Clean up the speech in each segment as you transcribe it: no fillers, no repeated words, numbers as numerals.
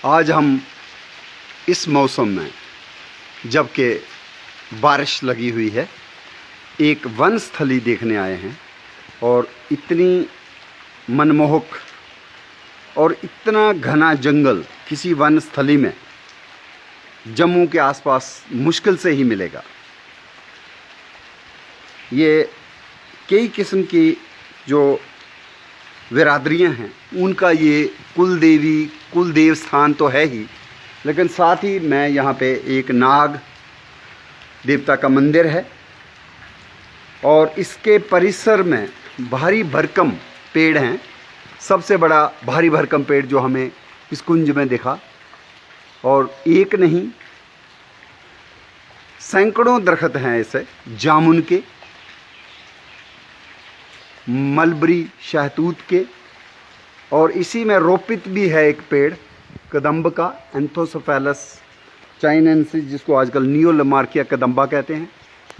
आज हम इस मौसम में, जबकि बारिश लगी हुई है, एक वन स्थली देखने आए हैं। और इतनी मनमोहक और इतना घना जंगल किसी वन स्थली में जम्मू के आसपास मुश्किल से ही मिलेगा। ये कई किस्म की जो बिरादरियां हैं उनका ये कुलदेव स्थान तो है ही, लेकिन साथ ही मैं यहाँ पे एक नाग देवता का मंदिर है और इसके परिसर में भारी भरकम पेड़ हैं। सबसे बड़ा भारी भरकम पेड़ जो हमें इस कुंज में दिखा, और एक नहीं सैकड़ों दरख्त हैं ऐसे जामुन के, मलबरी शहतूत के, और इसी में रोपित भी है एक पेड़ कदम्ब का, एंथोसोफेलस चाइनेंसिस, जिसको आजकल नियोलमार्किया कदम्बा कहते हैं।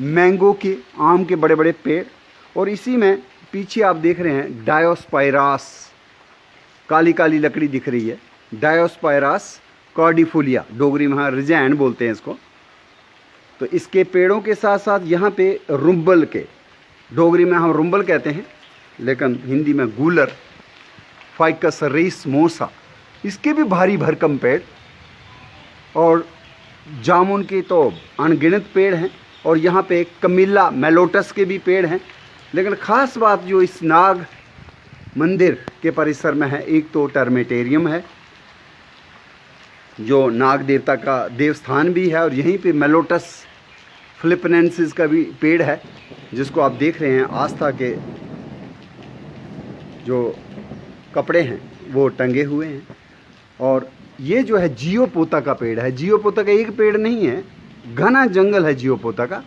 मैंगो के, आम के बड़े बड़े पेड़, और इसी में पीछे आप देख रहे हैं डायोस्पायरास, काली काली लकड़ी दिख रही है, डायोस्पायरास कॉर्डिफोलिया, डोगरी में हाँ रिजैन बोलते हैं इसको। तो इसके पेड़ों के साथ साथ यहाँ पे रुंबल के, डोगरी में हम रुंबल कहते हैं लेकिन हिंदी में गूलर, फाइकस रेसमोसा, इसके भी भारी भरकम पेड़, और जामुन के तो अनगिनत पेड़ हैं, और यहाँ पे कमिला मेलोटस के भी पेड़ हैं। लेकिन ख़ास बात जो इस नाग मंदिर के परिसर में है, एक तो टर्मेटेरियम है जो नाग देवता का देवस्थान भी है, और यहीं पे मेलोटस फिलिपिनेंसिस का भी पेड़ है जिसको आप देख रहे हैं। आस्था के जो कपड़े हैं वो टंगे हुए हैं। और ये जो है जियोपोता का पेड़ है। जियोपोता का एक पेड़ नहीं है, घना जंगल है जियोपोता का,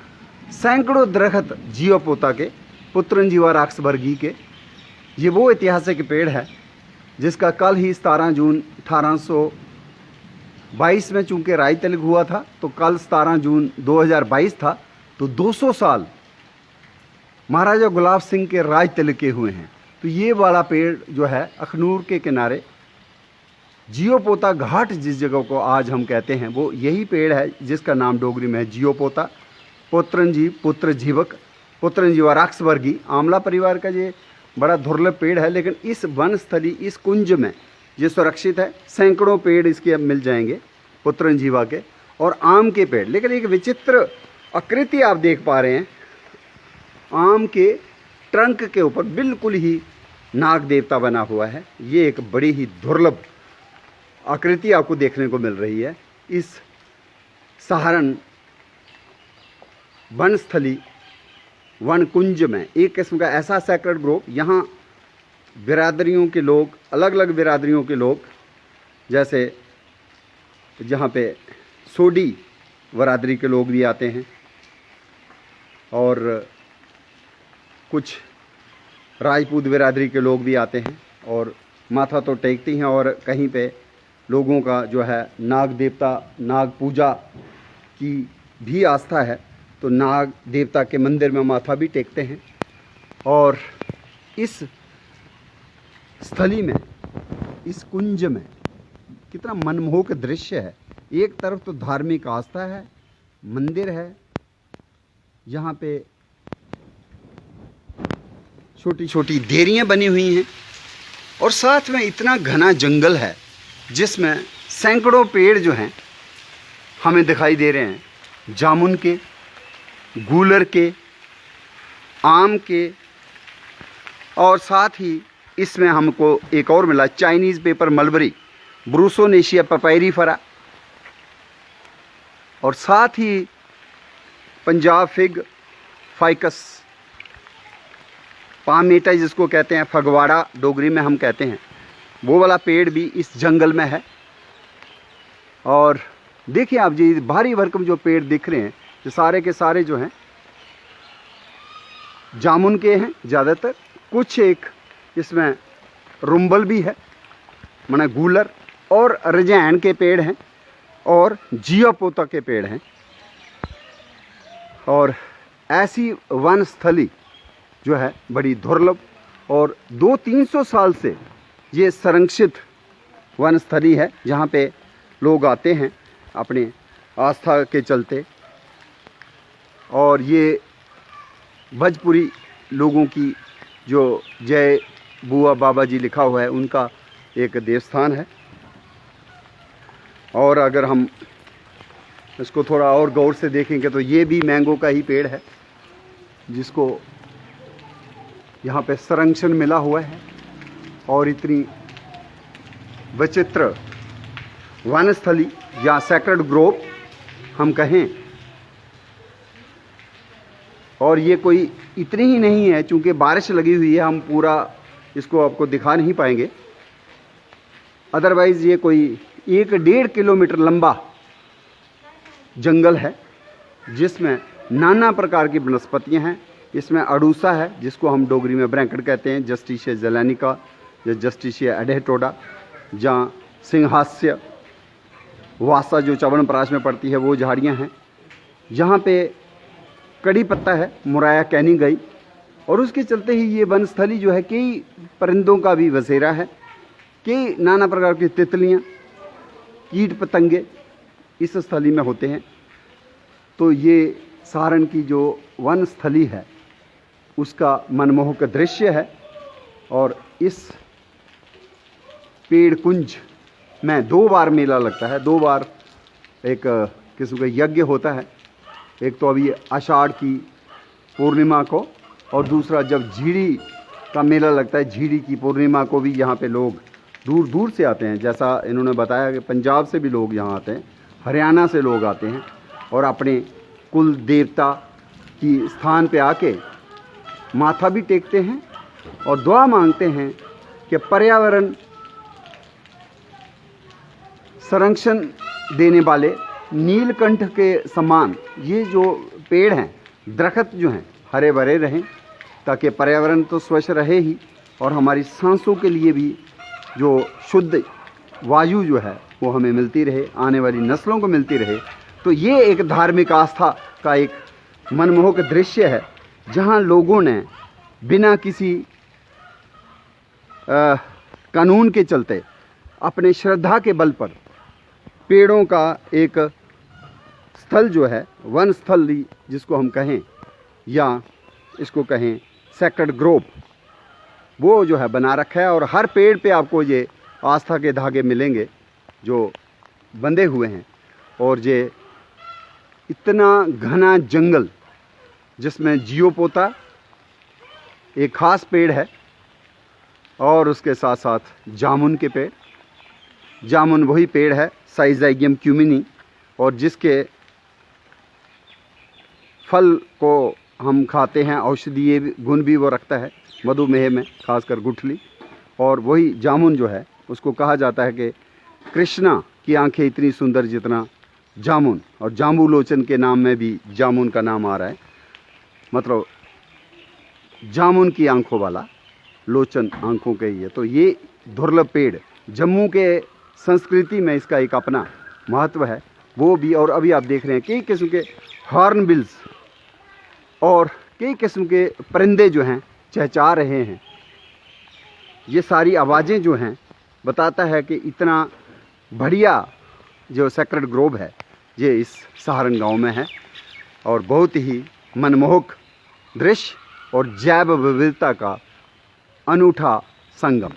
सैकड़ों दरख्त जियोपोता के, पुत्रंजीवा राक्सबर्गी के। ये वो ऐतिहासिक पेड़ है जिसका कल ही 17 जून 1822 में चूँकि राय तिलक हुआ था, तो कल 17 जून 2022 था, तो 200 साल महाराजा गुलाब सिंह के राज तिलक के हुए हैं। तो ये वाला पेड़ जो है अखनूर के किनारे जियोपोता घाट जिस जगह को आज हम कहते हैं, वो यही पेड़ है जिसका नाम डोगरी में है जियोपोता। पुत्रंजीवा राक्सबर्गी आंवला परिवार का ये बड़ा दुर्लभ पेड़ है, लेकिन इस वन स्थली, इस कुंज में ये सुरक्षित है। सैकड़ों पेड़ इसके अब मिल जाएंगे पुत्रंजीवा के, और आम के पेड़। लेकिन एक विचित्र आकृति आप देख पा रहे हैं, आम के ट्रंक के ऊपर बिल्कुल ही नाग देवता बना हुआ है। ये एक बड़ी ही दुर्लभ आकृति आपको देखने को मिल रही है इस सहारण वन स्थली, वन कुंज में। एक किस्म का ऐसा सैक्रेड ग्रोव, यहाँ बिरादरियों के लोग, अलग अलग बिरादरियों के लोग, जैसे जहाँ पे सोडी बिरादरी के लोग भी आते हैं, और कुछ राजपूत बिरादरी के लोग भी आते हैं और माथा तो टेकती हैं, और कहीं पे लोगों का जो है नाग देवता, नाग पूजा की भी आस्था है, तो नाग देवता के मंदिर में माथा भी टेकते हैं। और इस स्थली में, इस कुंज में कितना मनमोहक दृश्य है। एक तरफ तो धार्मिक आस्था है, मंदिर है, यहाँ पे छोटी छोटी देरियाँ बनी हुई हैं, और साथ में इतना घना जंगल है जिसमें सैकड़ों पेड़ जो हैं हमें दिखाई दे रहे हैं, जामुन के, गूलर के, आम के, और साथ ही इसमें हमको एक और मिला चाइनीज़ पेपर मलबरी, ब्रूसोनेशिया पपैरीफरा, और साथ ही पंजाब फिग, फाइकस पामेटा जिसको कहते हैं, फगवाड़ा डोगरी में हम कहते हैं, वो वाला पेड़ भी इस जंगल में है। और देखिए आप जी, भारी भरकम जो पेड़ दिख रहे हैं, ये सारे के सारे जो हैं जामुन के हैं ज़्यादातर। कुछ एक इसमें रुंबल भी है, माने गूलर, और रजैन के पेड़ हैं, और जियोपोता के पेड़ हैं। और ऐसी वन स्थली जो है बड़ी दुर्लभ, और 200-300 साल से ये संरक्षित वन स्थली है, जहाँ पे लोग आते हैं अपने आस्था के चलते। और ये भजपुरी लोगों की जो जय बुआ बाबा जी लिखा हुआ है उनका एक देवस्थान है। और अगर हम इसको थोड़ा और गौर से देखेंगे तो ये भी मैंगो का ही पेड़ है जिसको यहाँ पे संरक्षण मिला हुआ है। और इतनी विचित्र वनस्थली या सैक्रेड ग्रोव हम कहें। और ये कोई इतनी ही नहीं है, चूँकि बारिश लगी हुई है हम पूरा इसको आपको दिखा नहीं पाएंगे। अदरवाइज़ ये कोई 1-1.5 किलोमीटर लंबा जंगल है जिसमें नाना प्रकार की वनस्पतियाँ हैं। इसमें अड़ूसा है जिसको हम डोगरी में ब्रैंकट कहते हैं, जस्टिशिया जैलानिका या जस्टिशिया एडेटोडा, जहाँ सिंहास्य वासा जो च्यवनप्राश में पड़ती है वो झाड़ियाँ हैं। यहाँ पे कड़ी पत्ता है, मुराया कैनी गई। और उसके चलते ही ये वनस्थली जो है कई परिंदों का भी बसेरा है, कई नाना प्रकार की तितलियाँ कीट पतंगे इस स्थली में होते हैं। तो ये सारण की जो वनस्थली है उसका मनमोहक दृश्य है। और इस पेड़ कुंज में 2 बार मेला लगता है, 2 बार एक किस्म का यज्ञ होता है। एक तो अभी आषाढ़ की पूर्णिमा को, और दूसरा जब झीड़ी का मेला लगता है, झीड़ी की पूर्णिमा को भी यहाँ पे लोग दूर दूर से आते हैं। जैसा इन्होंने बताया कि पंजाब से भी लोग यहाँ आते हैं, हरियाणा से लोग आते हैं और अपने कुल देवता की स्थान पे आके माथा भी टेकते हैं और दुआ मांगते हैं कि पर्यावरण संरक्षण देने वाले नीलकंठ के समान ये जो पेड़ हैं, दरख्त जो हैं, हरे भरे रहें, ताकि पर्यावरण तो स्वच्छ रहे ही और हमारी सांसों के लिए भी जो शुद्ध वायु जो है वो हमें मिलती रहे, आने वाली नस्लों को मिलती रहे। तो ये एक धार्मिक आस्था का एक मनमोहक दृश्य है जहाँ लोगों ने बिना किसी कानून के चलते अपने श्रद्धा के बल पर पेड़ों का एक स्थल जो है, वन स्थल जिसको हम कहें या इसको कहें सैक्रेड ग्रोव, वो जो है बना रखा है। और हर पेड़ पे आपको ये आस्था के धागे मिलेंगे जो बंधे हुए हैं। और ये इतना घना जंगल जिसमें जियोपोता एक ख़ास पेड़ है और उसके साथ साथ जामुन के पेड़। जामुन वही पेड़ है साइज़ाइगियम क्यूमिनी, और जिसके फल को हम खाते हैं, औषधीय गुण भी वो रखता है मधुमेह में, खासकर गुठली। और वही जामुन जो है उसको कहा जाता है कि कृष्णा की आंखें इतनी सुंदर जितना जामुन, और जाम्बू लोचन के नाम में भी जामुन का नाम आ रहा है, मतलब जामुन की आंखों वाला, लोचन आंखों के ही है। तो ये दुर्लभ पेड़, जम्मू के संस्कृति में इसका एक अपना महत्व है वो भी। और अभी आप देख रहे हैं कई किस्म के हॉर्नबिल्स और कई किस्म के परिंदे जो हैं चहचहा रहे हैं। ये सारी आवाज़ें जो हैं बताता है कि इतना बढ़िया जो सैक्रेड ग्रोव है ये इस सहारण गांव में है। और बहुत ही मनमोहक दृश्य और जैव विविधता का अनूठा संगम।